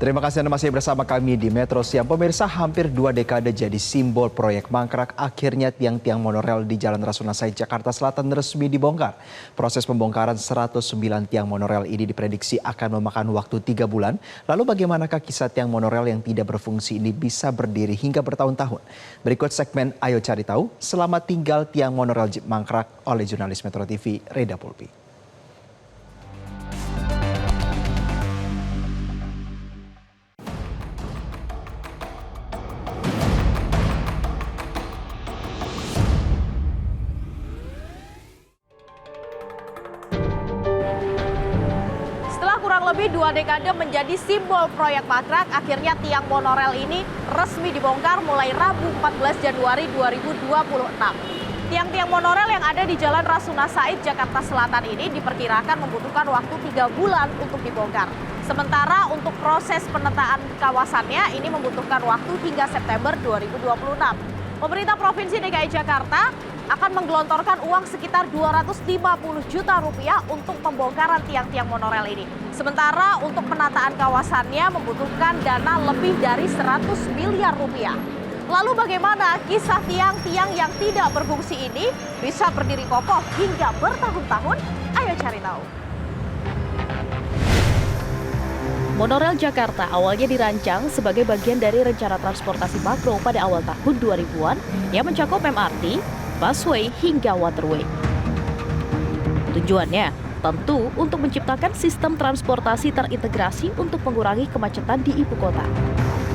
Terima kasih Anda masih bersama kami di Metro Siang. Pemirsa, hampir 2 dekade jadi simbol proyek mangkrak. Akhirnya tiang-tiang monorail di Jalan Rasuna Said, Jakarta Selatan resmi dibongkar. Proses pembongkaran 109 tiang monorail ini diprediksi akan memakan waktu 3 bulan. Lalu bagaimanakah kisah tiang monorail yang tidak berfungsi ini bisa berdiri hingga bertahun-tahun? Berikut segmen Ayo Cari Tahu, Selamat Tinggal Tiang Monorail Mangkrak oleh jurnalis Metro TV, Reda Pulpi. Kurang lebih 2 dekade menjadi simbol proyek mangkrak, akhirnya tiang monorail ini resmi dibongkar mulai Rabu 14 Januari 2026. Tiang-tiang monorail yang ada di Jalan Rasuna Said, Jakarta Selatan ini diperkirakan membutuhkan waktu 3 bulan untuk dibongkar. Sementara untuk proses penataan kawasannya ini membutuhkan waktu hingga September 2026. Pemerintah Provinsi DKI Jakarta akan menggelontorkan uang sekitar 250 juta rupiah untuk pembongkaran tiang-tiang monorail ini. Sementara untuk penataan kawasannya membutuhkan dana lebih dari 100 miliar rupiah. Lalu bagaimana kisah tiang-tiang yang tidak berfungsi ini bisa berdiri kokoh hingga bertahun-tahun? Ayo cari tahu. Monorail Jakarta awalnya dirancang sebagai bagian dari rencana transportasi makro pada awal tahun 2000-an yang mencakup MRT, busway hingga waterway. Tujuannya tentu untuk menciptakan sistem transportasi terintegrasi untuk mengurangi kemacetan di ibu kota.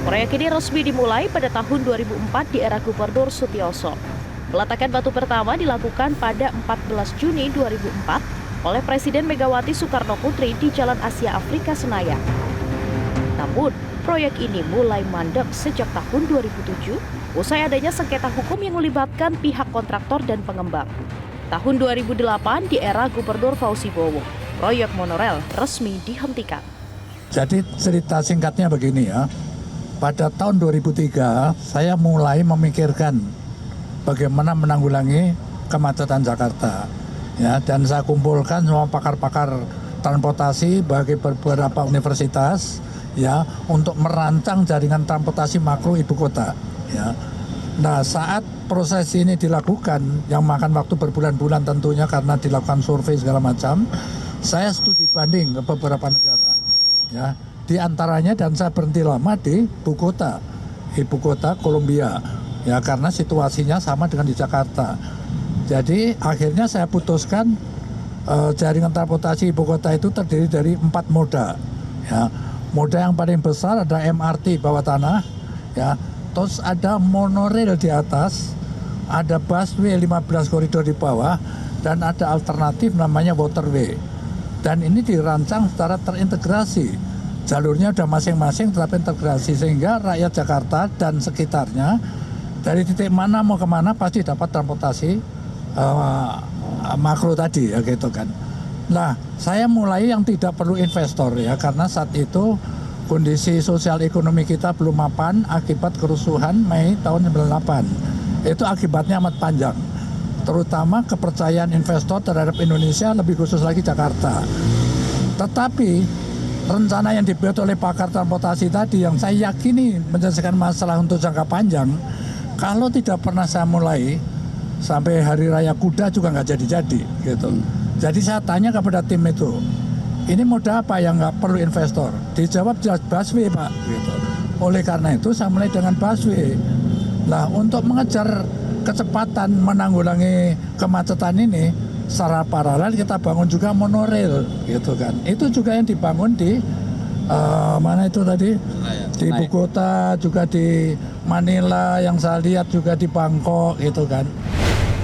Proyek ini resmi dimulai pada tahun 2004 di era Gubernur Sutioso. Peletakan batu pertama dilakukan pada 14 Juni 2004 oleh Presiden Megawati Soekarno Putri di Jalan Asia Afrika Senayan. Namun, proyek ini mulai mandek sejak tahun 2007 usai adanya sengketa hukum yang melibatkan pihak kontraktor dan pengembang. Tahun 2008 di era Gubernur Fauzi Bowo, proyek monorail resmi dihentikan. Jadi cerita singkatnya begini ya, pada tahun 2003 saya mulai memikirkan bagaimana menanggulangi kemacetan Jakarta. Ya, dan saya kumpulkan semua pakar-pakar transportasi bagi beberapa universitas ya untuk merancang jaringan transportasi makro ibu kota. Ya. Nah, saat proses ini dilakukan, yang makan waktu berbulan-bulan tentunya karena dilakukan survei segala macam, saya studi banding ke beberapa negara. Ya, di antaranya dan saya berhenti lama di ibu kota Kolombia, ya karena situasinya sama dengan di Jakarta. Jadi akhirnya saya putuskan jaringan transportasi ibu kota itu terdiri dari 4 moda. Ya, moda yang paling besar ada MRT bawah tanah, ya. Terus ada monorail di atas, ada busway 15 koridor di bawah, dan ada alternatif namanya waterway. Dan ini dirancang secara terintegrasi. Jalurnya udah masing-masing terintegrasi sehingga rakyat Jakarta dan sekitarnya dari titik mana mau kemana pasti dapat transportasi makro tadi ya gitu kan. Nah, saya mulai yang tidak perlu investor ya karena saat itu kondisi sosial ekonomi kita belum mapan akibat kerusuhan Mei tahun 98. Itu akibatnya amat panjang. Terutama kepercayaan investor terhadap Indonesia, lebih khusus lagi Jakarta. Tetapi rencana yang dibuat oleh pakar transportasi tadi yang saya yakini menyelesaikan masalah untuk jangka panjang, kalau tidak pernah saya mulai, sampai Hari Raya Kuda juga nggak jadi-jadi gitu. Jadi saya tanya kepada tim itu, ini moda apa yang nggak perlu investor? Dijawab jelas busway Pak. Gitu. Oleh karena itu saya mulai dengan busway. Nah, untuk mengejar kecepatan menanggulangi kemacetan ini, secara paralel kita bangun juga monorail, gitu kan. Itu juga yang dibangun di mana itu tadi? Di ibu kota, juga di Manila, yang saya lihat juga di Bangkok, gitu kan.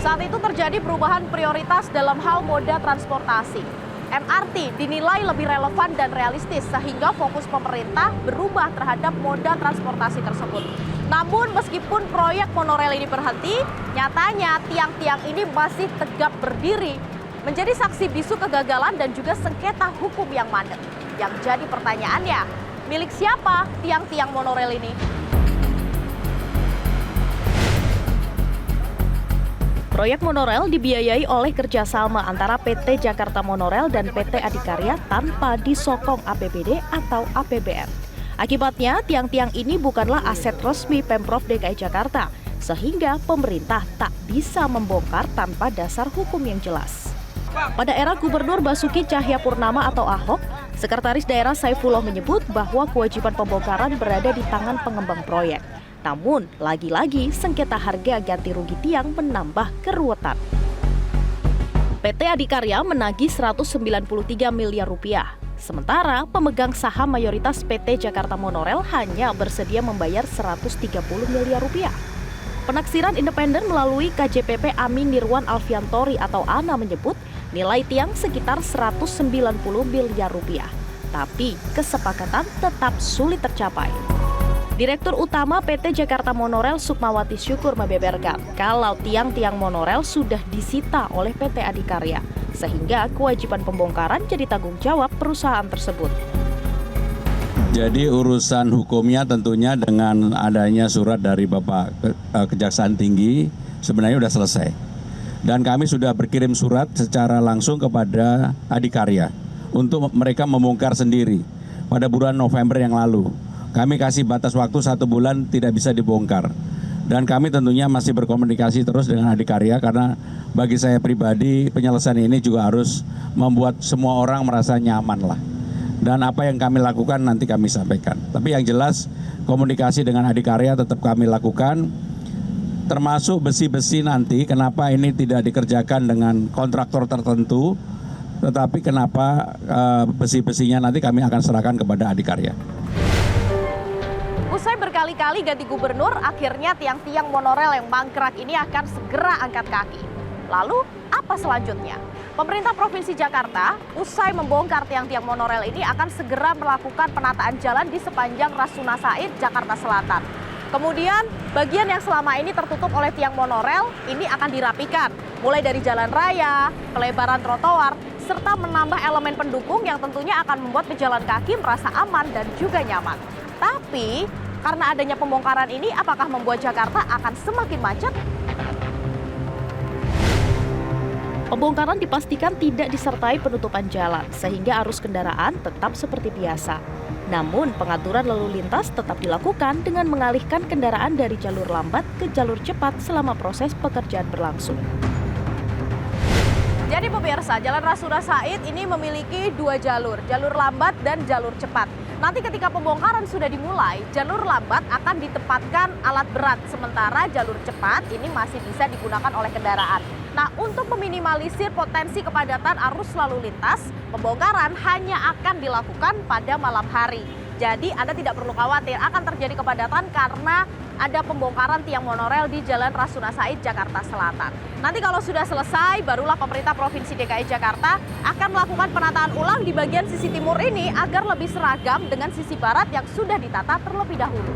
Saat itu terjadi perubahan prioritas dalam hal moda transportasi. MRT dinilai lebih relevan dan realistis sehingga fokus pemerintah berubah terhadap moda transportasi tersebut. Namun meskipun proyek monorail ini berhenti, nyatanya tiang-tiang ini masih tegap berdiri, menjadi saksi bisu kegagalan dan juga sengketa hukum yang mandek. Yang jadi pertanyaannya, milik siapa tiang-tiang monorail ini? Proyek monorail dibiayai oleh kerjasama antara PT Jakarta Monorail dan PT Adikarya tanpa disokong APBD atau APBN. Akibatnya, tiang-tiang ini bukanlah aset resmi Pemprov DKI Jakarta, sehingga pemerintah tak bisa membongkar tanpa dasar hukum yang jelas. Pada era Gubernur Basuki Cahayapurnama atau Ahok, Sekretaris Daerah Saifullah menyebut bahwa kewajiban pembongkaran berada di tangan pengembang proyek. Namun, lagi-lagi sengketa harga ganti rugi tiang menambah keruwetan. PT Adikarya menagih 193 miliar rupiah. Sementara pemegang saham mayoritas PT Jakarta Monorail hanya bersedia membayar 130 miliar rupiah. Penaksiran independen melalui KJPP Amin Nirwan Alfiantori atau ANA menyebut nilai tiang sekitar 190 miliar rupiah. Tapi kesepakatan tetap sulit tercapai. Direktur Utama PT Jakarta Monorail Sukmawati Syukur membeberkan kalau tiang-tiang monorail sudah disita oleh PT Adikarya, sehingga kewajiban pembongkaran jadi tanggung jawab perusahaan tersebut. Jadi urusan hukumnya tentunya dengan adanya surat dari Bapak Kejaksaan Tinggi sebenarnya sudah selesai. Dan kami sudah berkirim surat secara langsung kepada Adikarya untuk mereka membongkar sendiri pada bulan November yang lalu. Kami kasih batas waktu 1 bulan tidak bisa dibongkar. Dan kami tentunya masih berkomunikasi terus dengan Adikarya karena bagi saya pribadi penyelesaian ini juga harus membuat semua orang merasa nyaman lah. Dan apa yang kami lakukan nanti kami sampaikan. Tapi yang jelas komunikasi dengan Adikarya tetap kami lakukan. Termasuk besi-besi nanti kenapa ini tidak dikerjakan dengan kontraktor tertentu. Tetapi kenapa besi-besinya nanti kami akan serahkan kepada Adikarya. Usai berkali-kali ganti gubernur, akhirnya tiang-tiang monorail yang mangkrak ini akan segera angkat kaki. Lalu, apa selanjutnya? Pemerintah Provinsi Jakarta, usai membongkar tiang-tiang monorail ini akan segera melakukan penataan jalan di sepanjang Rasuna Said, Jakarta Selatan. Kemudian, bagian yang selama ini tertutup oleh tiang monorail ini akan dirapikan, mulai dari jalan raya, pelebaran trotoar, serta menambah elemen pendukung yang tentunya akan membuat pejalan kaki merasa aman dan juga nyaman. Tapi, karena adanya pembongkaran ini, apakah membuat Jakarta akan semakin macet? Pembongkaran dipastikan tidak disertai penutupan jalan, sehingga arus kendaraan tetap seperti biasa. Namun, pengaturan lalu lintas tetap dilakukan dengan mengalihkan kendaraan dari jalur lambat ke jalur cepat selama proses pekerjaan berlangsung. Jadi pemirsa, Jalan Rasuna Said ini memiliki 2 jalur lambat dan jalur cepat. Nanti ketika pembongkaran sudah dimulai, jalur lambat akan ditempatkan alat berat, sementara jalur cepat ini masih bisa digunakan oleh kendaraan. Nah, untuk meminimalisir potensi kepadatan arus lalu lintas, pembongkaran hanya akan dilakukan pada malam hari. Jadi Anda tidak perlu khawatir akan terjadi kepadatan karena ada pembongkaran tiang monorail di Jalan Rasuna Said, Jakarta Selatan. Nanti kalau sudah selesai, barulah pemerintah Provinsi DKI Jakarta akan melakukan penataan ulang di bagian sisi timur ini agar lebih seragam dengan sisi barat yang sudah ditata terlebih dahulu.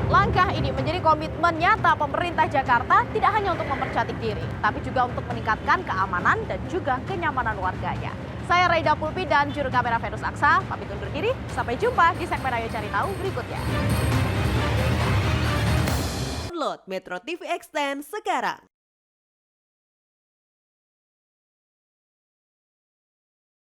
Langkah ini menjadi komitmen nyata pemerintah Jakarta tidak hanya untuk mempercantik diri, tapi juga untuk meningkatkan keamanan dan juga kenyamanan warganya. Saya Raida Pulpi dan juru kamera Venus Aksa, pamit undur diri. Sampai jumpa di segmen Ayo Cari Tahu berikutnya. Download Metro TV Extend sekarang.